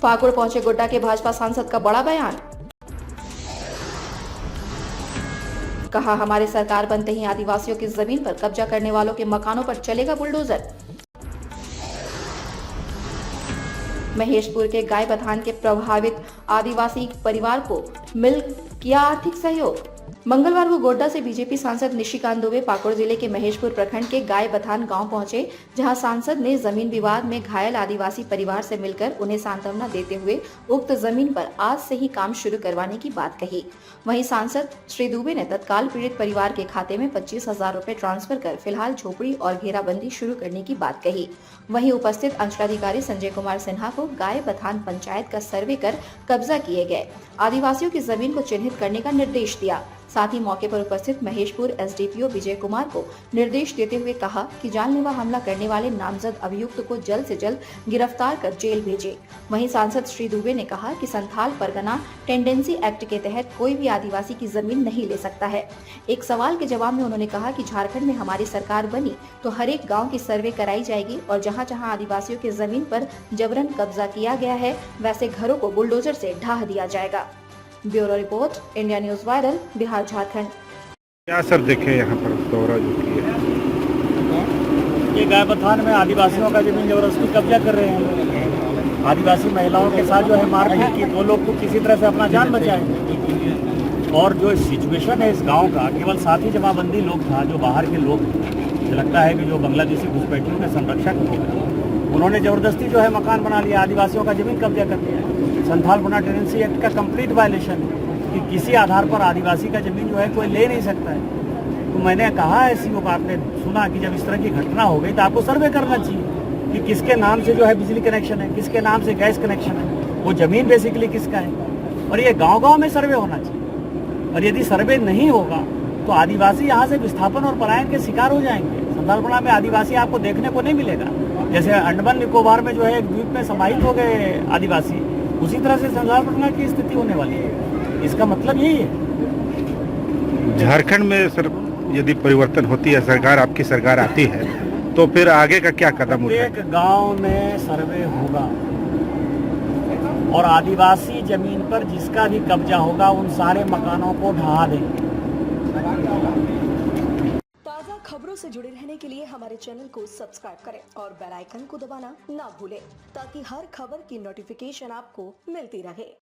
पाकुड़ पहुंचे गोड्डा के भाजपा सांसद का बड़ा बयान। कहा, हमारी सरकार बनते ही आदिवासियों की जमीन पर कब्जा करने वालों के मकानों पर चलेगा बुलडोजर। महेशपुर के गाय बथान के प्रभावित आदिवासी परिवार को मिल किया आर्थिक सहयोग। मंगलवार को गोड्डा से बीजेपी सांसद निशिकांत दुबे पाकुड़ जिले के महेशपुर प्रखंड के गाय बथान गांव पहुंचे, जहां सांसद ने जमीन विवाद में घायल आदिवासी परिवार से मिलकर उन्हें सांत्वना देते हुए उक्त जमीन पर आज से ही काम शुरू करवाने की बात कही। वहीं सांसद श्री दुबे ने तत्काल पीड़ित परिवार के खाते में 25,000 रुपए ट्रांसफर कर फिलहाल झोपड़ी और घेराबंदी शुरू करने की बात कही। वहीं उपस्थित अंचलाधिकारी संजय कुमार सिन्हा को गाय बथान पंचायत का सर्वे कर कब्जा किए गए आदिवासियों की जमीन को चिन्हित करने का निर्देश दिया। साथ ही मौके पर उपस्थित महेशपुर एसडीपीओ विजय कुमार को निर्देश देते हुए कहा कि जानलेवा हमला करने वाले नामजद अभियुक्त को जल्द से जल्द गिरफ्तार कर जेल भेजे। वहीं सांसद श्री दुबे ने कहा कि संथाल परगना टेंडेंसी एक्ट के तहत कोई भी आदिवासी की जमीन नहीं ले सकता है। एक सवाल के जवाब में उन्होंने कहा कि झारखंड में हमारी सरकार बनी तो हर एक गाँव की सर्वे कराई जाएगी और जहाँ जहाँ आदिवासियों की जमीन पर जबरन कब्जा किया गया है वैसे घरों को बुलडोजर से ढाह दिया जाएगा। Bureau report, India news viral, Bihar Jharkhand. क्या सर देखे यहाँ पर दौरा जो किया? ये गाय बथान में आदिवासियों का जमीन जबरदस्ती कब्जा कर रहे हैं। आदिवासी महिलाओं के साथ जो है मारपीट की, वो लोग तो किसी तरह से अपना जान बचाएं। और जो सिचुएशन है इस गांव का, केवल साथी जमाबंदी लोग था, जो बाहर के लोग मुझे लगता है कि जो बांग्लादेशी घुसपैठियों के संरक्षक थे, उन्होंने जबरदस्ती जो है मकान बना लिया, आदिवासियों का जमीन कब्जा कर लिया। संथाल परगना टेंडेंसी एक्ट का कंप्लीट वायलेशन है कि किसी आधार पर आदिवासी का जमीन जो है कोई ले नहीं सकता है। तो मैंने कहा एसईओ को, आपने सुना कि जब इस तरह की घटना हो गई तो आपको सर्वे करना चाहिए कि किसके नाम से जो है बिजली कनेक्शन है, किसके नाम से गैस कनेक्शन है, वो जमीन बेसिकली किसका है। और ये गाँव-गाँव में सर्वे होना चाहिए। और यदि सर्वे नहीं होगा तो आदिवासी यहाँ से विस्थापन और पलायन के शिकार हो जाएंगे। संथाल परगना में आदिवासी आपको देखने को नहीं मिलेगा। जैसे अंडमान निकोबार में जो है एक द्वीप में समाहित हो गए आदिवासी, उसी तरह से संथाल परगना की स्थिति होने वाली है। इसका मतलब यही है। झारखंड में सर यदि परिवर्तन होती है, सरकार आपकी सरकार आती है, तो फिर आगे का क्या कदम उठाएं? एक गांव में सर्वे होगा और आदिवासी जमीन पर जिसका भी कब्जा होगा उन सारे मकानों को ढहा देंगे। ताज़ा खबरों से जुड़े रहने के लिए हमारे चैनल को सब्सक्राइब करें और बेल आइकन को दबाना ना भूलें ताकि हर खबर की नोटिफिकेशन आपको मिलती रहे।